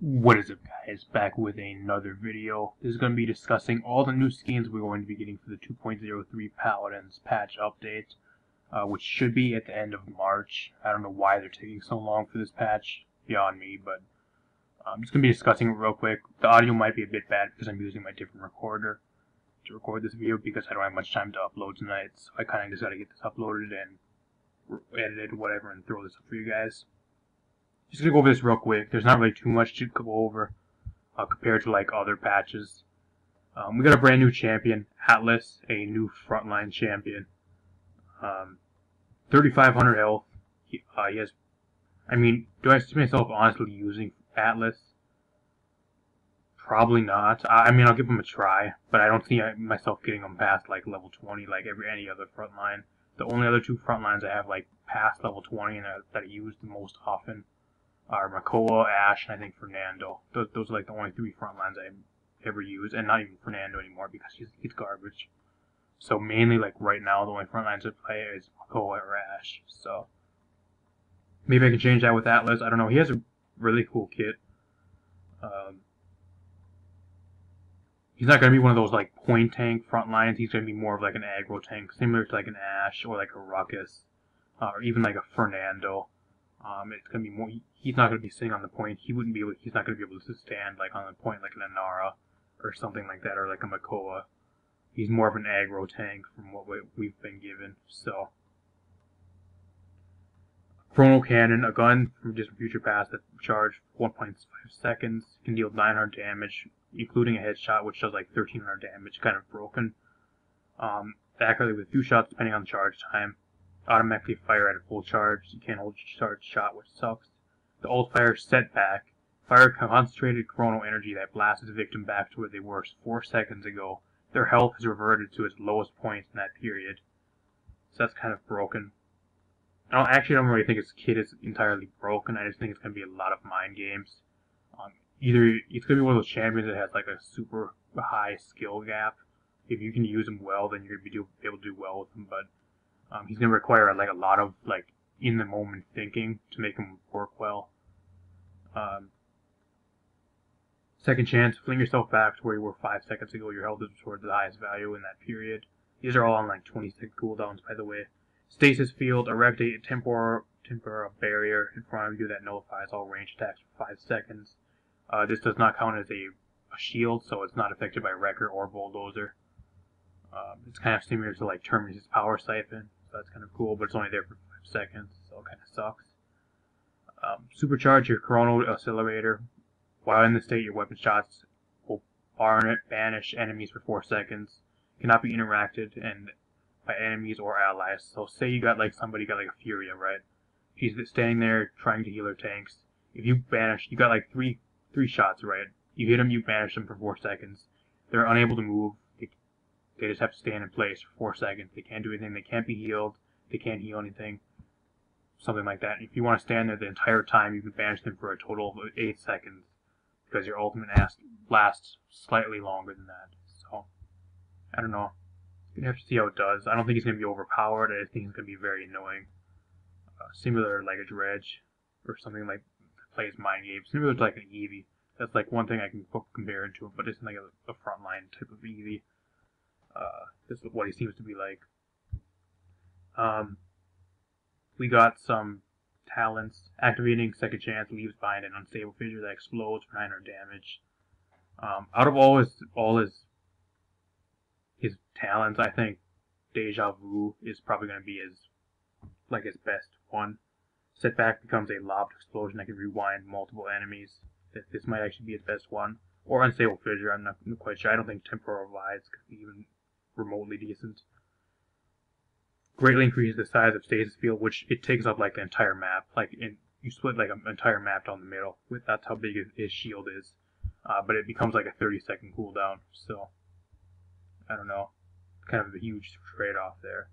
What is up, guys? Back with another video. This is going to be discussing all the new skins we're going to be getting for the 2.03 Paladins patch update, which should be at the end of March. I don't know why they're taking so long for this patch, beyond me, but I'm just going to be discussing it real quick. The audio might be a bit bad because I'm using my different recorder to record this video because I don't have much time to upload tonight, so I kind of just got to get this uploaded and edited, whatever, and throw this up for you guys. Just gonna go over this real quick. There's not really too much to go over compared to like other patches. We got a brand new champion, Atlas, a new frontline champion. 3,500 health. He has. I mean, do I see myself honestly using Atlas? Probably not. I mean, I'll give him a try, but I don't see myself getting him past like level 20 like any other frontline. The only other two frontlines I have like past level 20 and that I use the most often are Makoa, Ash, and I think Fernando. Those are like the only three front lines I ever use, and not even Fernando anymore because he's garbage. So mainly like right now the only front lines I play is Makoa or Ash. So maybe I can change that with Atlas. I don't know. He has a really cool kit. He's not going to be one of those like point tank front lines. He's going to be more of like an aggro tank, similar to like an Ash or like a Ruckus, or even like a Fernando. It's gonna be more. He's not gonna be sitting on the point. He's not gonna be able to stand like on the point like an Anara or something like that, or like a Makoa. He's more of an aggro tank from what we've been given. So, Chrono Cannon, a gun from Distant Future Past that charged 1.5 seconds, can deal 900 damage, including a headshot, which does like 1,300 damage. Kind of broken. Accurately with a few shots depending on the charge time. Automatically fire at a full charge. You can't hold your charge shot, which sucks. The ult fire setback. Fire concentrated chrono energy that blasts the victim back to where they were 4 seconds ago. Their health has reverted to its lowest point in that period. So that's kind of broken. I don't really think its kit is entirely broken. I just think it's going to be a lot of mind games. Either it's going to be one of those champions that has like a super high skill gap. If you can use him well, then you're going to be able to do well with him, but he's going to require like a lot of like in the moment thinking to make him work well. Second chance, fling yourself back to where you were 5 seconds ago. Your health is restored to the highest value in that period. These are all on like 20-second cooldowns, by the way. Stasis field, erect a temporal barrier in front of you that nullifies all ranged attacks for 5 seconds. This does not count as a shield, so it's not affected by Wrecker or Bulldozer. It's kind of similar to like Terminus' Power Siphon. That's kind of cool, but it's only there for 5 seconds, so it kind of sucks. Supercharge your Chrono Accelerator. While in this state, your weapon shots will banish enemies for 4 seconds. Cannot be interacted and by enemies or allies. So say you got like somebody got like a Furia, right? She's standing there trying to heal her tanks. If you banish, you got like three shots, right? You hit them, you banish them for 4 seconds. They're unable to move. They just have to stand in place for 4 seconds. They can't do anything. They can't be healed. They can't heal anything. Something like that. If you want to stand there the entire time, you can banish them for a total of 8 seconds. Because your ultimate lasts slightly longer than that. So, I don't know. You're going to have to see how it does. I don't think he's going to be overpowered. I just think he's going to be very annoying. Similar like a Dredge. Or something like that plays mind games. Similar to like an Eevee. That's like one thing I can compare it to. But it's like a frontline type of Eevee. This is what he seems to be like. We got some talents. Activating Second Chance leaves behind an unstable fissure that explodes for 900 damage. Out of all his talents, I think Deja Vu is probably going to be his best one. Setback becomes a lobbed explosion that can rewind multiple enemies. This might actually be his best one. Or Unstable Fissure, I'm not quite sure. I don't think Temporal Rise could be even remotely decent. Greatly increases the size of Stasis Field, which it takes up like the entire map. You split like an entire map down the middle. That's how big his shield is. But it becomes like a 30-second cooldown. So, I don't know. Kind of a huge trade-off there.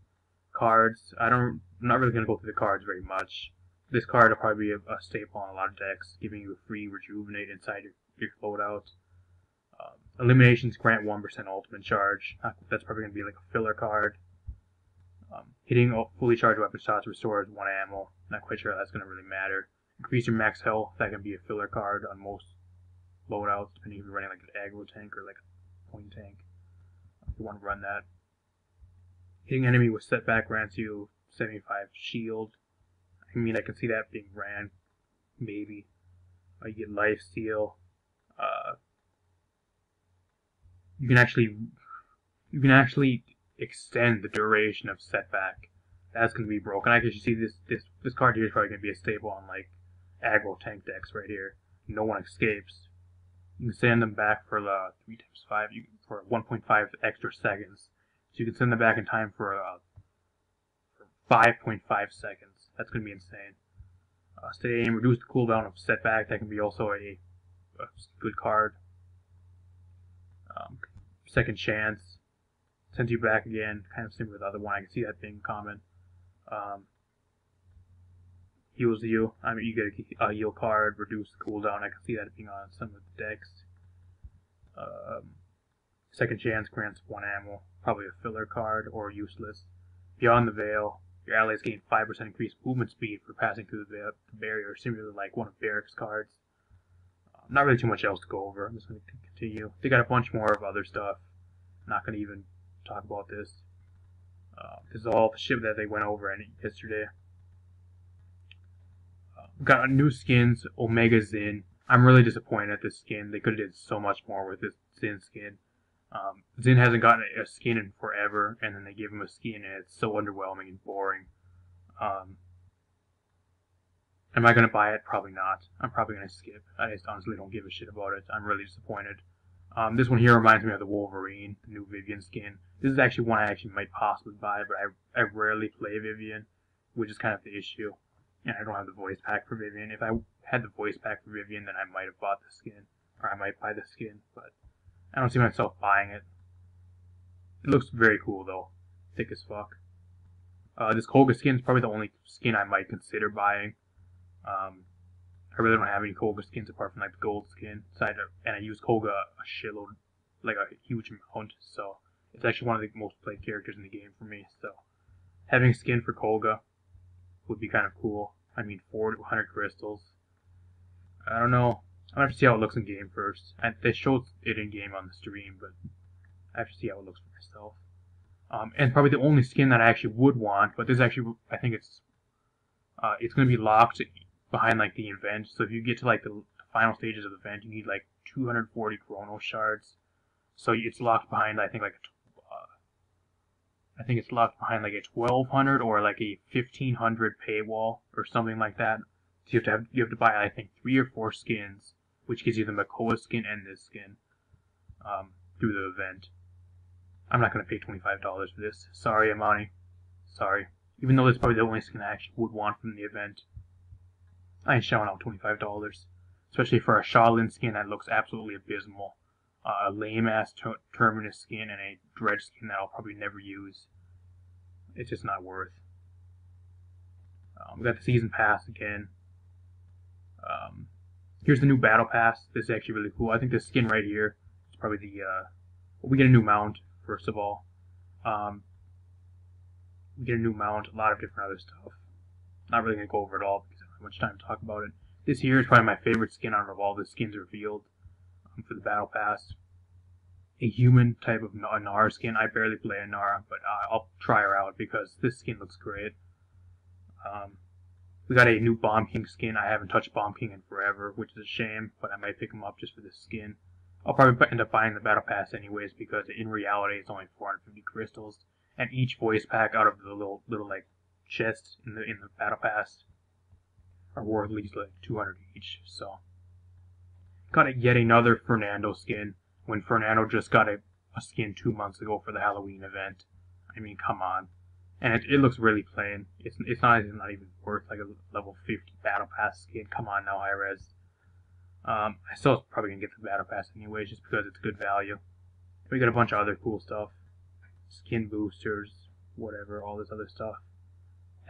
Cards. I'm not really going to go through the cards very much. This card will probably be a staple on a lot of decks, giving you a free Rejuvenate inside your loadout. Eliminations grant 1% ultimate charge. That's probably going to be like a filler card. Hitting fully charged weapon shots restores 1 ammo. Not quite sure how that's going to really matter. Increase your max health. That can be a filler card on most loadouts, depending if you're running like an aggro tank or like a point tank. If you want to run that. Hitting enemy with setback grants you 75 shield. I mean, I can see that being ran, maybe. You get life steal. You can actually extend the duration of setback. That's gonna be broken. I can see this card here is probably gonna be a staple on like aggro tank decks right here. No one escapes. You can send them back for 3 times 5 for 1.5 extra seconds. So you can send them back in time for 5.5 seconds. That's gonna be insane. Stay aim, reduce the cooldown of setback. That can be also a good card. Second chance sends you back again, kind of similar to the other one. I can see that being common. Heals you. I mean, you get a heal card, reduce the cooldown. I can see that being on some of the decks. Second chance grants 1 ammo, probably a filler card or useless. Beyond the Veil, your allies gain 5% increased movement speed for passing through the barrier, similar to like one of Barrick's cards. Not really too much else to go over. I'm just going to continue. They got a bunch more of other stuff. I'm not going to even talk about this. This is all the shit that they went over yesterday. Got new skins, Omega Zin. I'm really disappointed at this skin. They could have did so much more with this Zin skin. Zin hasn't gotten a skin in forever, and then they give him a skin, and it's so underwhelming and boring. Am I going to buy it? Probably not. I'm probably going to skip. I just honestly don't give a shit about it. I'm really disappointed. This one here reminds me of the Wolverine, the new Vivian skin. This is actually one I actually might possibly buy, but I rarely play Vivian, which is kind of the issue. And I don't have the voice pack for Vivian. If I had the voice pack for Vivian, then I might have bought the skin. Or I might buy the skin, but I don't see myself buying it. It looks very cool though. Thick as fuck. This Koga skin is probably the only skin I might consider buying. I really don't have any Koga skins apart from like the gold skin. And I use Koga a shitload, like a huge amount. So it's actually one of the most played characters in the game for me. So having a skin for Koga would be kind of cool. I mean, 400 crystals. I don't know. I have to see how it looks in game first. They showed it in game on the stream, but I have to see how it looks for myself. And probably the only skin that I actually would want, but this actually, I think it's going to be locked behind like the event. So if you get to like the final stages of the event, you need like 240 Chrono shards. So it's locked behind, I think it's locked behind like a 1200 or like a 1500 paywall or something like that. So you have to buy I think 3 or 4 skins, which gives you the Makoa skin and this skin through the event. I'm not gonna pay $25 for this. Sorry, Amani. Sorry. Even though it's probably the only skin I actually would want from the event, I ain't shelling out $25, especially for a Shaolin skin that looks absolutely abysmal. A lame-ass Terminus skin and a Dredge skin that I'll probably never use. It's just not worth. We got the Season Pass again. Here's the new Battle Pass. This is actually really cool. I think this skin right here is probably the... we get a new mount, first of all. We get a new mount, a lot of different other stuff. Not really going to go over it all because I don't have much time to talk about it. This here is probably my favorite skin out of all the skins revealed for the Battle Pass. A human type of Nara skin. I barely play a Nara, but I'll try her out because this skin looks great. We got a new Bomb King skin. I haven't touched Bomb King in forever, which is a shame, but I might pick him up just for this skin. I'll probably end up buying the Battle Pass anyways because in reality it's only 450 crystals, and each voice pack out of the little like chests in the Battle Pass are worth at least like 200 each. So got yet another Fernando skin when Fernando just got a skin 2 months ago for the Halloween event. I mean, come on. And it looks really plain. It's not even worth like a level 50 Battle Pass skin. Come on now, Hi-Rez. I still probably gonna get the Battle Pass anyways, just because it's good value. We got a bunch of other cool stuff, skin boosters, whatever, all this other stuff,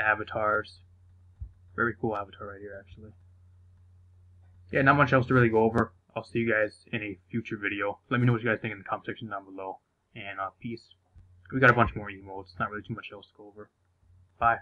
avatars. Very cool avatar right here, actually. Yeah, not much else to really go over. I'll see you guys in a future video. Let me know what you guys think in the comment section down below. And peace. We got a bunch more emotes. Not really too much else to go over. Bye.